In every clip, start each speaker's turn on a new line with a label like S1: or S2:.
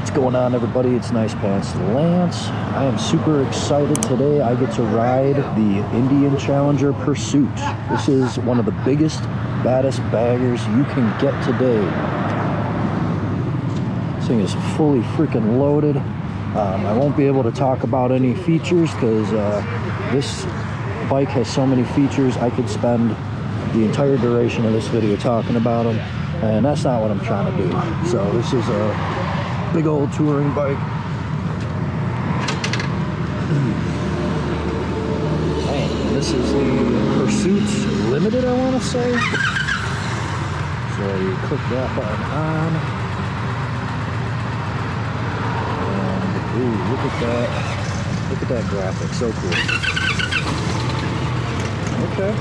S1: What's going on, everybody? It's Nice Pants Lance. I am super excited today. I get to ride the Indian Challenger Pursuit. This is one of the biggest, baddest baggers you can get today. This thing is fully freaking loaded. I won't be able to talk about any features because this bike has so many features. I could spend the entire duration of this video talking about them, and that's not what I'm trying to do. So this is a big old touring bike. Man, this is the Pursuit Limited, I want to say. So you click that button on, and ooh, look at that graphic, so cool. Okay.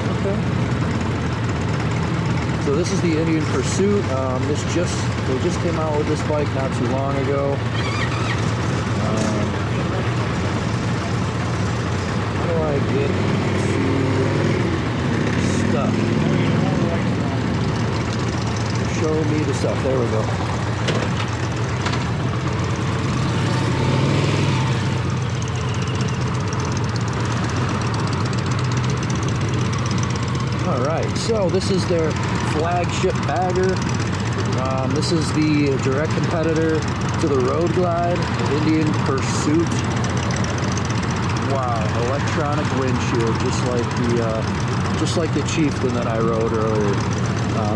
S1: So this is the Indian Pursuit. They just came out with this bike not too long ago. How do I get to stuff? Show me the stuff. There we go. Alright, so this is their flagship bagger. This is the direct competitor to the Road Glide, the Indian Pursuit. Wow, electronic windshield, just like the Chieftain that I rode earlier.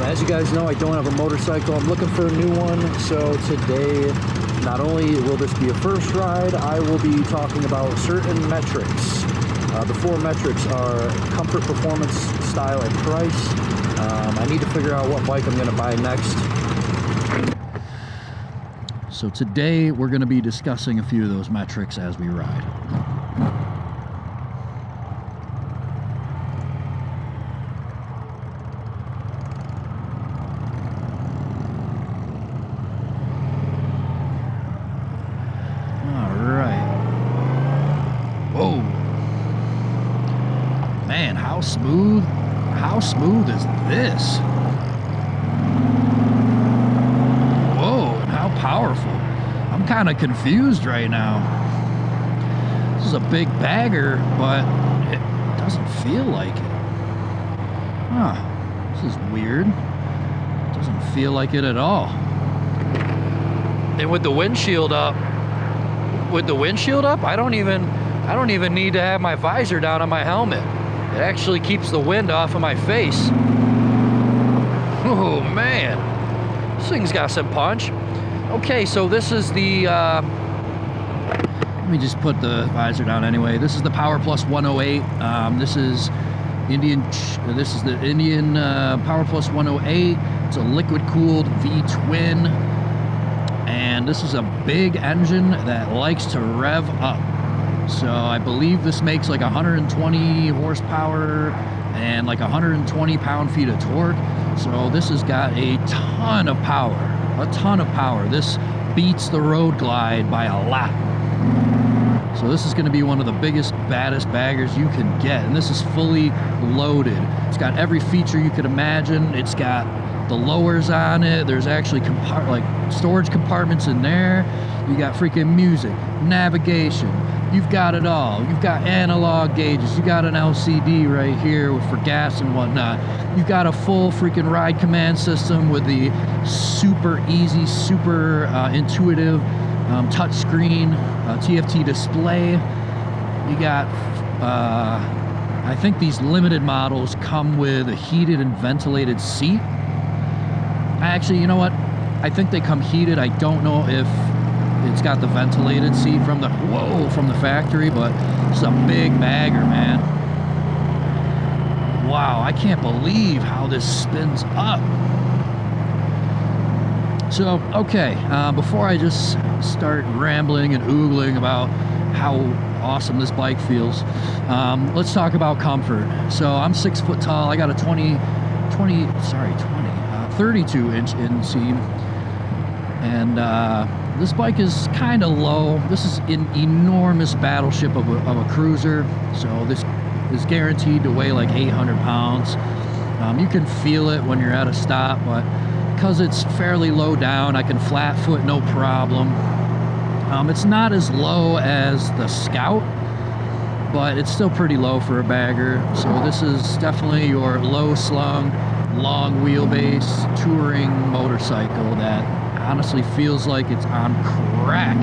S1: As you guys know, I don't have a motorcycle. I'm looking for a new one. So today, not only will this be a first ride, I will be talking about certain metrics. The four metrics are comfort, performance, style, and price. I need to figure out what bike I'm going to buy next. So today we're going to be discussing a few of those metrics as we ride. All right. Whoa. Man, how smooth is this? Whoa, and how powerful. I'm kind of confused right now. This is a big bagger, but it doesn't feel like it. Huh, this is weird. It doesn't feel like it at all. And with the windshield up, I don't even need to have my visor down on my helmet. It actually keeps the wind off of my face. Oh man, this thing's got some punch. Okay, so this is the, let me just put the visor down anyway. This is the Power Plus 108. This is the Indian Power Plus 108. It's a liquid cooled V-twin. And this is a big engine that likes to rev up. So I believe this makes like 120 horsepower and like 120 pound-feet of torque. So this has got a ton of power. This beats the Road Glide by a lot. So this is going to be one of the biggest, baddest baggers you can get. And this is fully loaded. It's got every feature you could imagine. It's got the lowers on it. There's actually storage compartments in there. You got freaking music, navigation. You've got it all. You've got analog gauges. You got an LCD right here for gas and whatnot. You've got a full freaking ride command system with the super easy, super intuitive touch screen TFT display. You got, I think these limited models come with a heated and ventilated seat. Actually, you know what? I think they come heated. I don't know if it's got the ventilated seat from the factory, but it's a big bagger, man. Wow, I can't believe how this spins up. So, okay, before I just start rambling and oogling about how awesome this bike feels, let's talk about comfort. So I'm 6 foot tall. I got a 32-inch inseam, and this bike is kind of low. This is an enormous battleship of a cruiser, so this is guaranteed to weigh like 800 pounds. You can feel it when you're at a stop, but because it's fairly low down, I can flat foot no problem. It's not as low as the Scout, but it's still pretty low for a bagger. So this is definitely your low slung, long wheelbase touring motorcycle that honestly feels like it's on crack.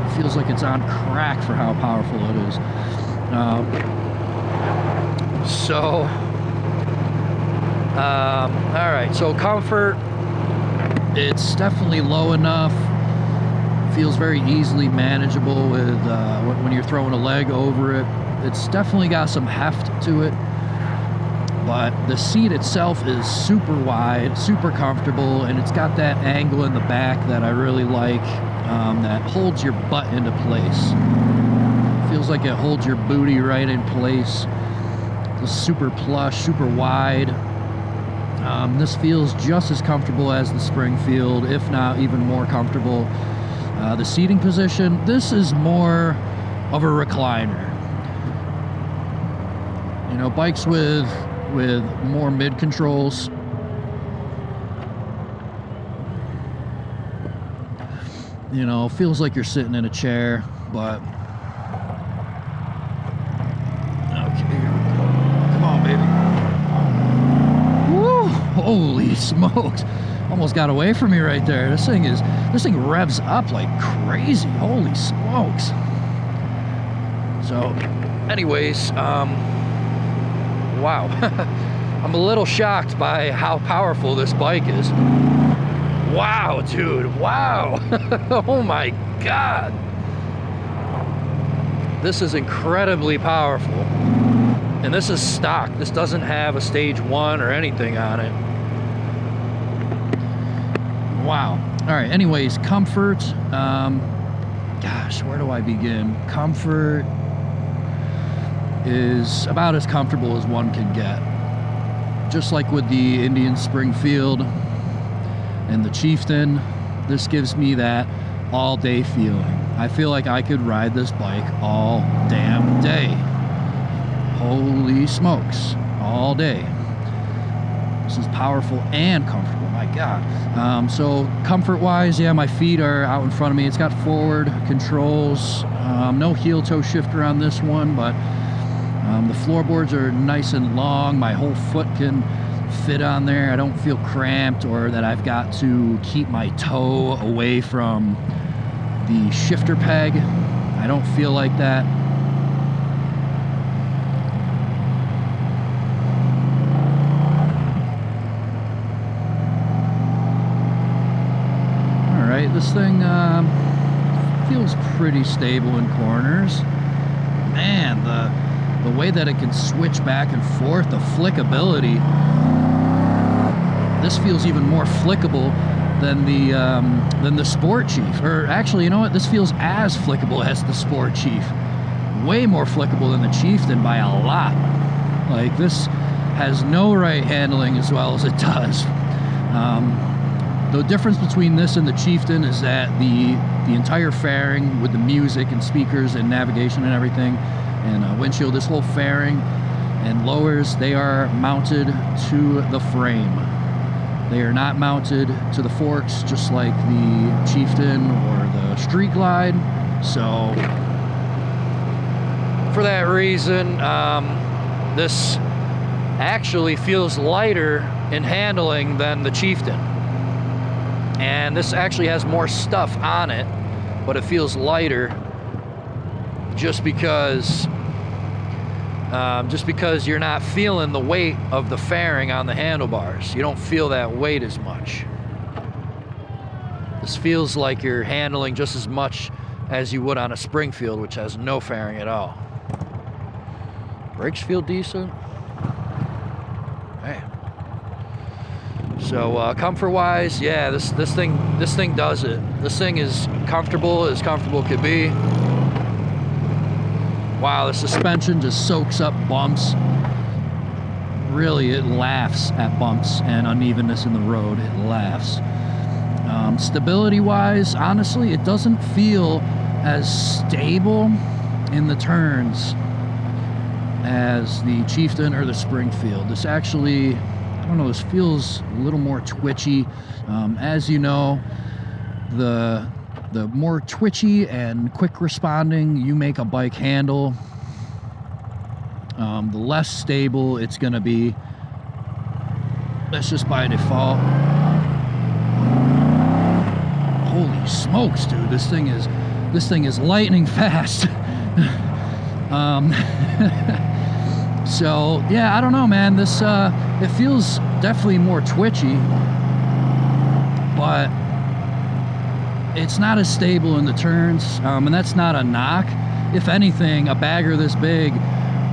S1: It feels like it's on crack for how powerful it is. All right, so comfort, it's definitely low enough. Feels very easily manageable with when you're throwing a leg over it. It's definitely got some heft to it, but the seat itself is super wide, super comfortable, and it's got that angle in the back that I really like, that holds your butt into place. Feels like it holds your booty right in place. It's super plush, super wide. This feels just as comfortable as the Springfield, if not even more comfortable. The seating position, this is more of a recliner. You know, bikes with more mid controls, you know, feels like you're sitting in a chair, but okay, here we go. Come on, baby. Woo! Holy smokes! Almost got away from me right there. This thing revs up like crazy. Holy smokes. So anyways, wow. I'm a little shocked by how powerful this bike is. Wow, dude, wow. Oh my God. This is incredibly powerful. And this is stock. This doesn't have a stage 1 or anything on it. Wow. All right, anyways, comfort. Gosh, where do I begin? Comfort is about as comfortable as one can get. Just like with the Indian Springfield and the Chieftain, this gives me that all-day feeling. I feel like I could ride this bike all damn day. Holy smokes, all day. This is powerful and comfortable, my God. So comfort-wise, yeah, my feet are out in front of me. It's got forward controls. No heel-toe shifter on this one, but the floorboards are nice and long. My whole foot can fit on there. I don't feel cramped or that I've got to keep my toe away from the shifter peg. I don't feel like that. All right, this thing feels pretty stable in corners. Man, the way that it can switch back and forth, the flickability. This feels even more flickable than the Sport Chief. Or actually, you know what? This feels as flickable as the Sport Chief. Way more flickable than the Chieftain by a lot. Like, this has no right handling as well as it does. The difference between this and the Chieftain is that the entire fairing with the music and speakers and navigation and everything, and windshield, this whole fairing and lowers, they are mounted to the frame. They are not mounted to the forks, just like the Chieftain or the Street Glide. So for that reason, this actually feels lighter in handling than the Chieftain. And this actually has more stuff on it, but it feels lighter just because you're not feeling the weight of the fairing on the handlebars. You don't feel that weight as much. This feels like you're handling just as much as you would on a Springfield, which has no fairing at all. Brakes feel decent. Hey. So comfort-wise, yeah, this thing does it. This thing is comfortable as comfortable could be. Wow, the suspension just soaks up bumps. Really, it laughs at bumps and unevenness in the road. It laughs. Stability-wise, honestly, it doesn't feel as stable in the turns as the Chieftain or the Springfield. This actually, I don't know, this feels a little more twitchy. As you know, the the more twitchy and quick responding you make a bike handle, the less stable it's going to be. That's just by default. Holy smokes, dude! This thing is lightning fast. So yeah, I don't know, man. This it feels definitely more twitchy, but it's not as stable in the turns, and that's not a knock. If anything, a bagger this big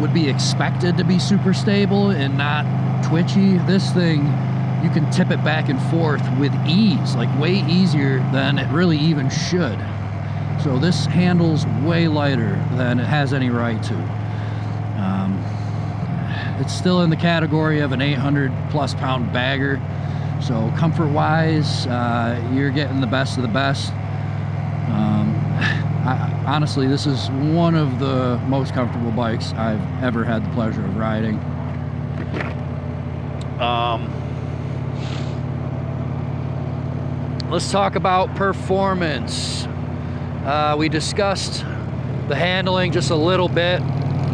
S1: would be expected to be super stable and not twitchy. This thing, you can tip it back and forth with ease, like way easier than it really even should. So this handle's way lighter than it has any right to. It's still in the category of an 800+ pound bagger. So comfort wise, you're getting the best of the best. Honestly, this is one of the most comfortable bikes I've ever had the pleasure of riding. Let's talk about performance. We discussed the handling just a little bit.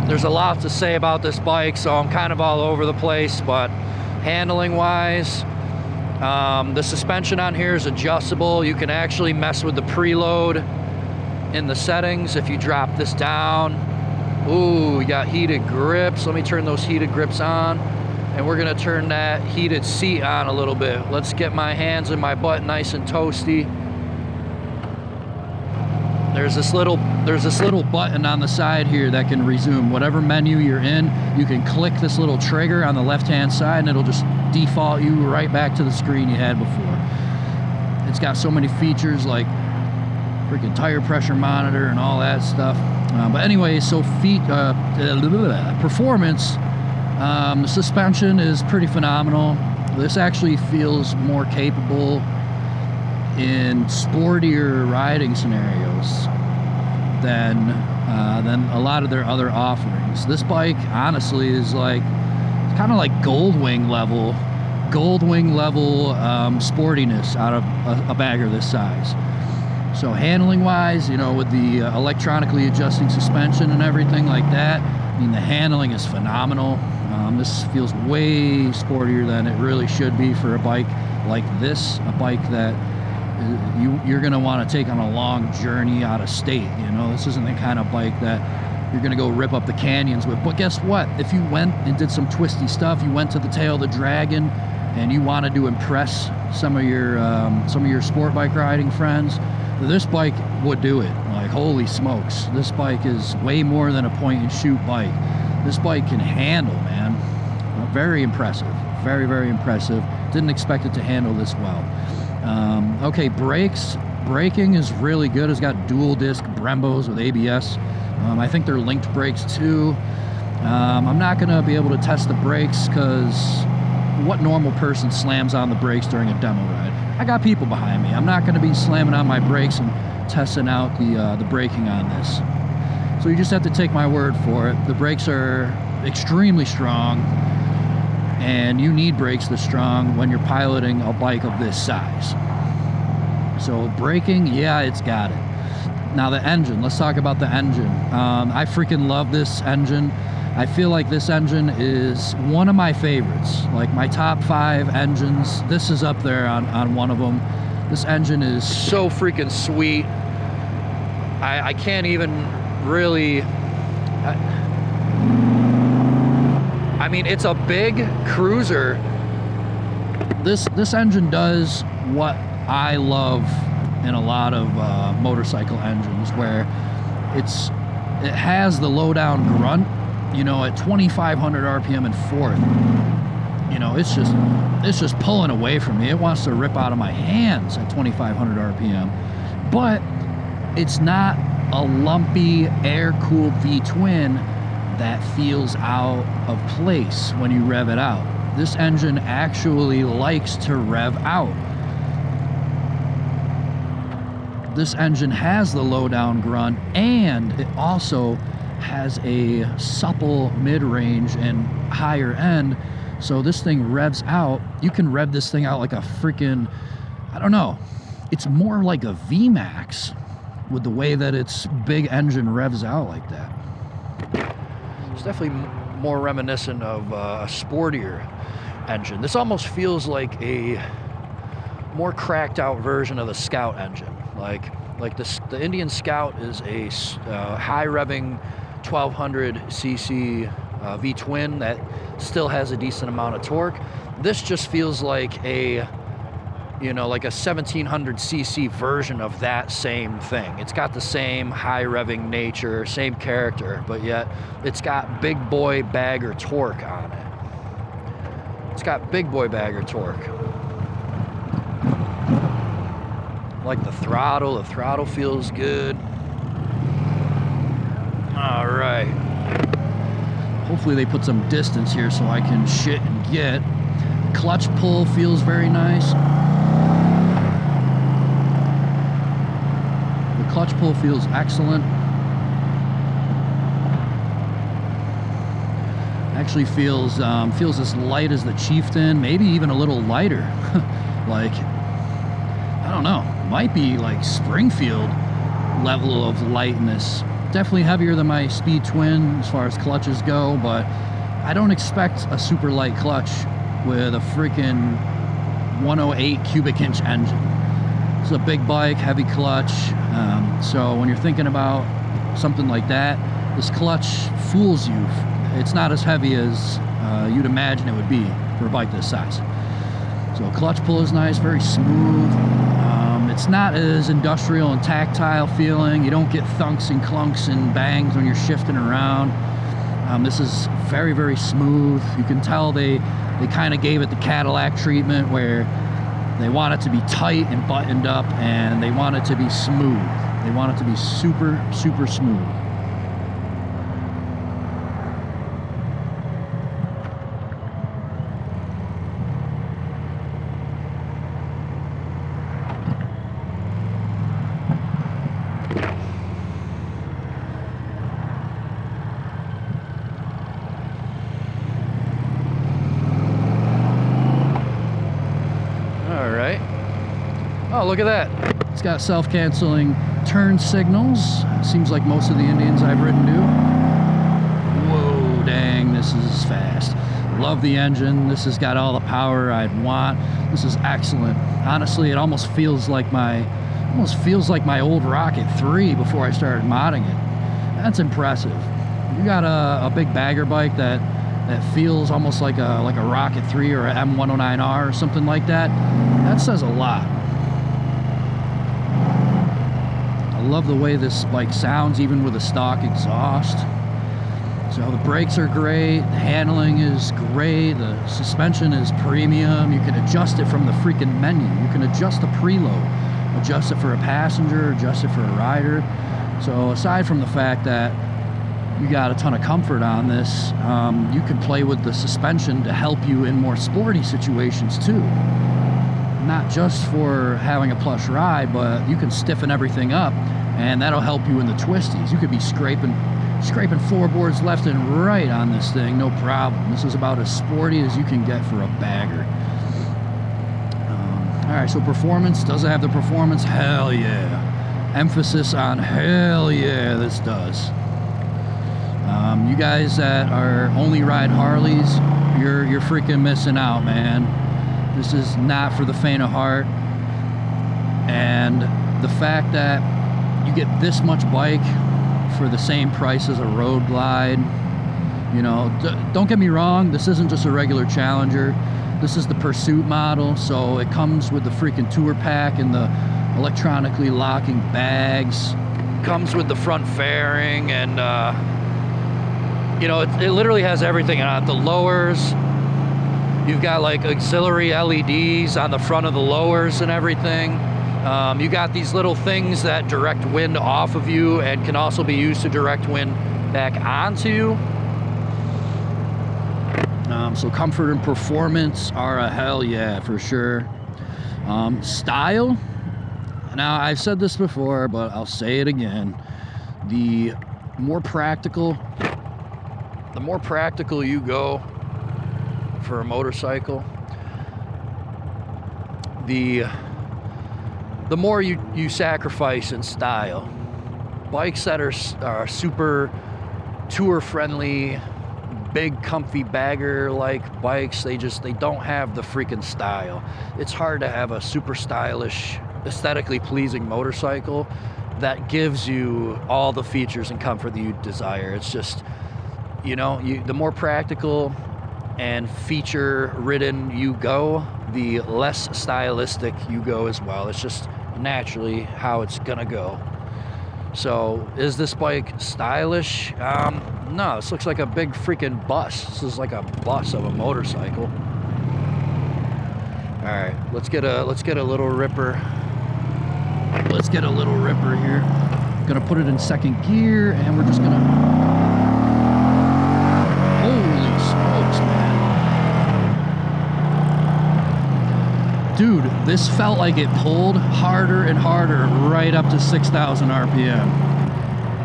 S1: There's a lot to say about this bike, so I'm kind of all over the place, but handling wise, the suspension on here is adjustable. You can actually mess with the preload in the settings if you drop this down. Ooh, we got heated grips. Let me turn those heated grips on, and we're gonna turn that heated seat on a little bit. Let's get my hands and my butt nice and toasty. There's this little button on the side here that can resume whatever menu you're in. You can click this little trigger on the left-hand side, and it'll just default you right back to the screen you had before. It's got so many features like freaking tire pressure monitor and all that stuff. But anyway, so performance, the suspension is pretty phenomenal. This actually feels more capable in sportier riding scenarios than a lot of their other offerings. This bike honestly is like, it's kind of like Goldwing level sportiness out of a bagger this size. So handling wise, you know, with the electronically adjusting suspension and everything like that, I mean, the handling is phenomenal. This feels way sportier than it really should be for a bike like this, a bike that you're going to want to take on a long journey out of state. You know, this isn't the kind of bike that you're going to go rip up the canyons with. But guess what? If you went and did some twisty stuff, you went to the tail of the dragon, and you wanted to impress some of your sport bike riding friends, this bike would do it. Like, holy smokes, this bike is way more than a point and shoot bike. This bike can handle, man. Very impressive. Very, very impressive. Didn't expect it to handle this well. Okay, braking is really good. It's got dual disc Brembos with ABS. I think they're linked brakes too. I'm not gonna be able to test the brakes because what normal person slams on the brakes during a demo ride? I got people behind me. I'm not gonna be slamming on my brakes and testing out the braking on this. So you just have to take my word for it. The brakes are extremely strong, and you need brakes this strong when you're piloting a bike of this size. So braking, yeah, it's got it. Now the engine, let's talk about the engine. I freaking love this engine. I feel like this engine is one of my favorites, like my top 5 engines. This is up there on one of them. This engine is so freaking sweet. I can't even really, I mean, it's a big cruiser. This engine does what I love in a lot of motorcycle engines, where it has the low down grunt, you know, at 2,500 RPM and fourth. You know, it's just pulling away from me. It wants to rip out of my hands at 2,500 RPM. But it's not a lumpy air-cooled V-twin that feels out of place when you rev it out. This engine actually likes to rev out. This engine has the low down grunt, and it also has a supple mid-range and higher end. So this thing revs out. You can rev this thing out like a freaking, I don't know. it's more like a VMAX with the way that its big engine revs out like that. It's definitely more reminiscent of a sportier engine. This almost feels like a more cracked out version of the Scout engine. Like the Indian Scout is a high revving 1200cc V-twin that still has a decent amount of torque. This just feels like a, you know, like a 1700cc version of that same thing. It's got the same high revving nature, same character, but yet it's got big boy bagger torque on it. It's got big boy bagger torque. Like the throttle feels good. All right. Hopefully they put some distance here so I can shit and get. Clutch pull feels very nice. The clutch pull feels excellent. Actually feels as light as the Chieftain, maybe even a little lighter. Like, I don't know, might be like Springfield level of lightness. Definitely heavier than my Speed Twin as far as clutches go, but I don't expect a super light clutch with a freaking 108 cubic inch engine. It's a big bike, heavy clutch. So when you're thinking about something like that, this clutch fools you. It's not as heavy as you'd imagine it would be for a bike this size. So clutch pull is nice, very smooth. It's not as industrial and tactile feeling. You don't get thunks and clunks and bangs when you're shifting around. This is very, very smooth. You can tell they kind of gave it the Cadillac treatment where they want it to be tight and buttoned up, and they want it to be smooth. They want it to be super, super smooth. Oh, look at that. It's got self-canceling turn signals. Seems like most of the Indians I've ridden do. Whoa, dang, this is fast. Love the engine. This has got all the power I'd want. This is excellent. Honestly, it almost feels like my old Rocket 3 before I started modding it. That's impressive. You got a big bagger bike that feels almost like a Rocket 3 or a M109R or something like that. That says a lot. I love the way this bike sounds, even with a stock exhaust. So the brakes are great, the handling is great, the suspension is premium. You can adjust it from the freaking menu. You can adjust the preload, adjust it for a passenger, adjust it for a rider. So aside from the fact that you got a ton of comfort on this, you can play with the suspension to help you in more sporty situations too. Not just for having a plush ride, but you can stiffen everything up, and that'll help you in the twisties. You could be scraping floorboards left and right on this thing, no problem. This is about as sporty as you can get for a bagger. All right, so performance, does it have the performance? Hell yeah. Emphasis on hell yeah, this does. You guys that are only ride Harleys, you're freaking missing out, man. This is not for the faint of heart. And the fact that you get this much bike for the same price as a Road Glide, you know, don't get me wrong, this isn't just a regular Challenger. This is the Pursuit model, so it comes with the freaking tour pack and the electronically locking bags. Comes with the front fairing, and you know, it literally has everything on it. The lowers, you've got like auxiliary LEDs on the front of the lowers and everything. You got these little things that direct wind off of you and can also be used to direct wind back onto you. So comfort and performance are a hell yeah for sure. Style, now I've said this before, but I'll say it again. The more practical you go for a motorcycle, the the more you sacrifice in style. Bikes that are super tour friendly, big comfy bagger like bikes, they don't have the freaking style. It's hard to have a super stylish, aesthetically pleasing motorcycle that gives you all the features and comfort that you desire. It's just, you know, the more practical and feature ridden you go, the less stylistic you go as well. It's just naturally how it's gonna go. So is this bike stylish? No, this looks like a big freaking bus. This is like a bus of a motorcycle. All right, let's get a little ripper. Let's get a little ripper here. Gonna put it in second gear, and we're just gonna. Holy smokes, man! Dude, this felt like it pulled harder and harder right up to 6,000 RPM.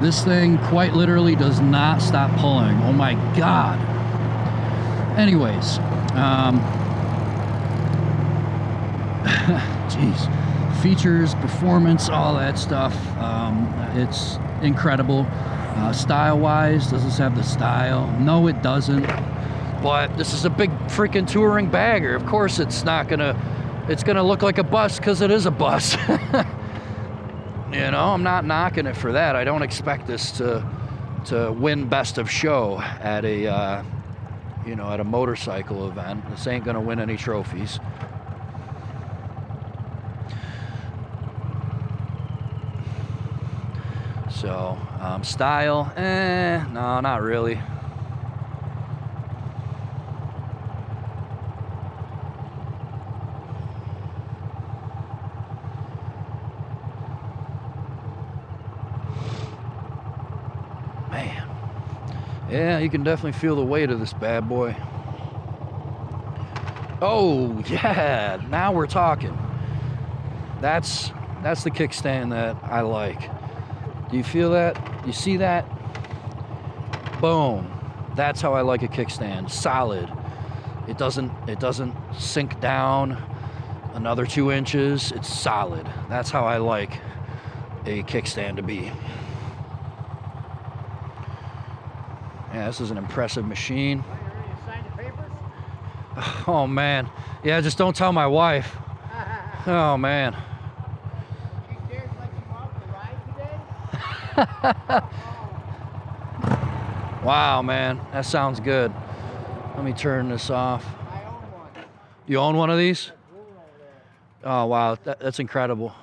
S1: This thing quite literally does not stop pulling. Oh my God. Anyways, geez, features, performance, all that stuff. It's incredible. Style-wise, does this have the style? No, it doesn't. But this is a big freaking touring bagger. Of course, it's gonna look like a bus because it is a bus. You know, I'm not knocking it for that. I don't expect this to win best of show at a you know, at a motorcycle event. This ain't gonna win any trophies. So style, no, not really. Man, yeah, you can definitely feel the weight of this bad boy. Oh yeah, now we're talking. That's the kickstand that I like. Do you feel that? You see that? Boom. That's how I like a kickstand. Solid. It doesn't sink down another 2 inches. It's solid. That's how I like a kickstand to be. Yeah, this is an impressive machine.
S2: You ready to sign the papers?
S1: Oh man. Yeah, just don't tell my wife. Oh man.
S2: She dared let you out to ride today?
S1: Wow, man, that sounds good. Let me turn this off.
S2: I own one.
S1: You own one of these?
S2: That blue one over there.
S1: Oh wow, that's incredible.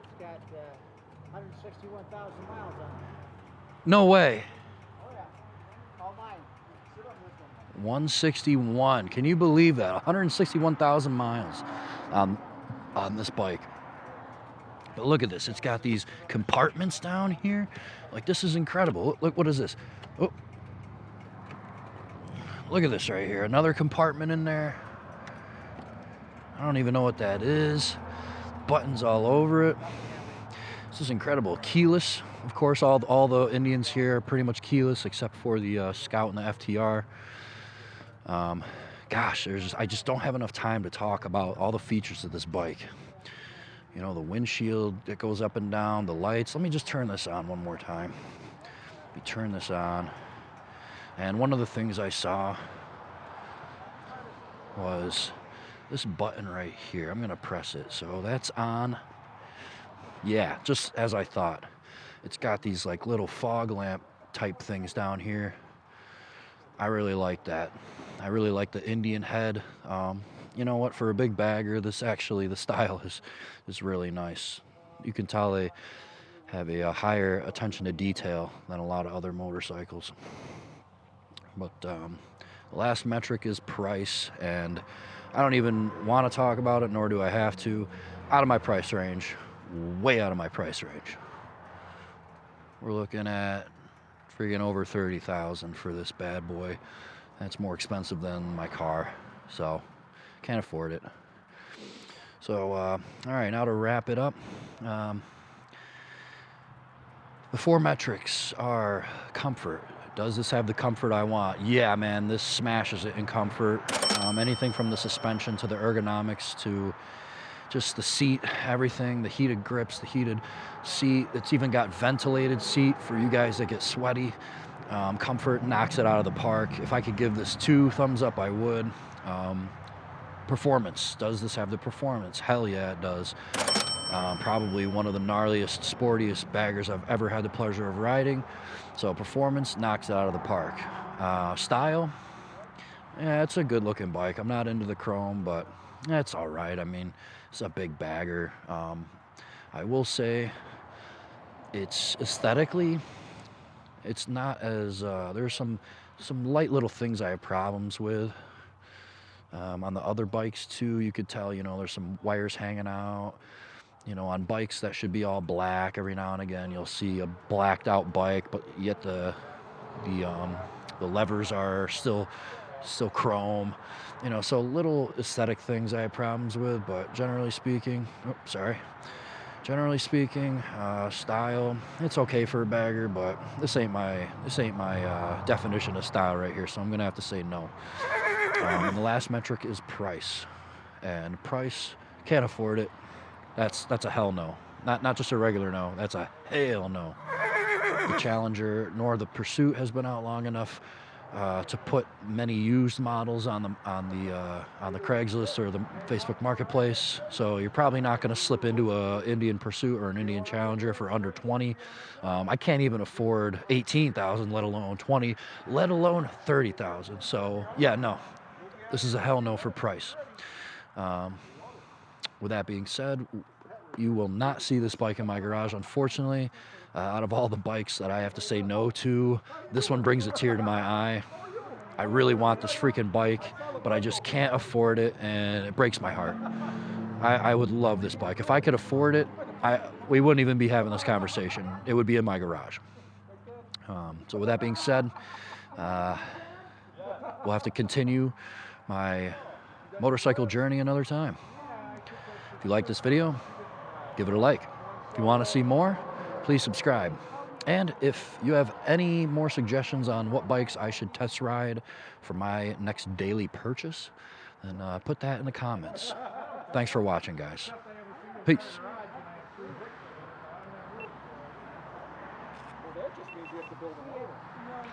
S2: It's got 161,000 miles on it.
S1: No way.
S2: Oh yeah, all mine. Sit on this one.
S1: 161. Can you believe that? 161,000 miles on this bike. But look at this. It's got these compartments down here. Like, this is incredible. Look, what is this? Oh. Look at this right here. Another compartment in there. I don't even know what that is. Buttons all over it. This is incredible. Keyless. Of course, all the Indians here are pretty much keyless except for the Scout and the FTR. Gosh, I just don't have enough time to talk about all the features of this bike. You know, the windshield that goes up and down, the lights. Let me just turn this on one more time. Let me turn this on. And one of the things I saw was this button right here. I'm gonna press it. So that's on. Yeah, just as I thought. It's got these like little fog lamp type things down here. I really like that. I really like the Indian head. You know what, for a big bagger, the style is really nice. You can tell they have a higher attention to detail than a lot of other motorcycles. But the last metric is price, and I don't even want to talk about it, nor do I have to. Out of my price range, way out of my price range. We're looking at freaking over 30,000 for this bad boy. That's more expensive than my car, so can't afford it. So, all right, now to wrap it up. The 4 metrics are comfort. Does this have the comfort I want? Yeah, man, this smashes it in comfort. Anything from the suspension to the ergonomics to just the seat, everything, the heated grips, the heated seat. It's even got ventilated seat for you guys that get sweaty. Comfort knocks it out of the park. If I could give this 2 thumbs up, I would. Performance. Does this have the performance? Hell yeah, it does. Probably one of the gnarliest, sportiest baggers I've ever had the pleasure of riding. So performance knocks it out of the park. Style, yeah, it's a good looking bike. I'm not into the chrome, but it's all right. I mean, it's a big bagger. I will say it's aesthetically, it's not as, there's some light little things I have problems with. On the other bikes too, you could tell, you know, there's some wires hanging out. You know, on bikes that should be all black, every now and again you'll see a blacked out bike, but yet the levers are still chrome. You know, so little aesthetic things I have problems with, but generally speaking, generally speaking, style, it's okay for a bagger, but this ain't my definition of style right here, so I'm gonna have to say no. And the last metric is price, and price, can't afford it. That's a hell no. Not just a regular no. That's a hell no. The Challenger nor the Pursuit has been out long enough to put many used models on the Craigslist or the Facebook Marketplace. So you're probably not going to slip into a Indian Pursuit or an Indian Challenger for under 20. I can't even afford 18,000, let alone 20, let alone 30,000. So yeah, no. This is a hell no for price. With that being said, you will not see this bike in my garage, unfortunately. Out of all the bikes that I have to say no to, this one brings a tear to my eye. I really want this freaking bike, but I just can't afford it, and it breaks my heart. I would love this bike. If I could afford it, we wouldn't even be having this conversation. It would be in my garage. So with that being said, we'll have to continue my motorcycle journey another time. If you like this video, give it a like. If you want to see more, please subscribe. And if you have any more suggestions on what bikes I should test ride for my next daily purchase, then put that in the comments. Thanks for watching, guys. Peace.
S2: Well, that just means you have to build another one.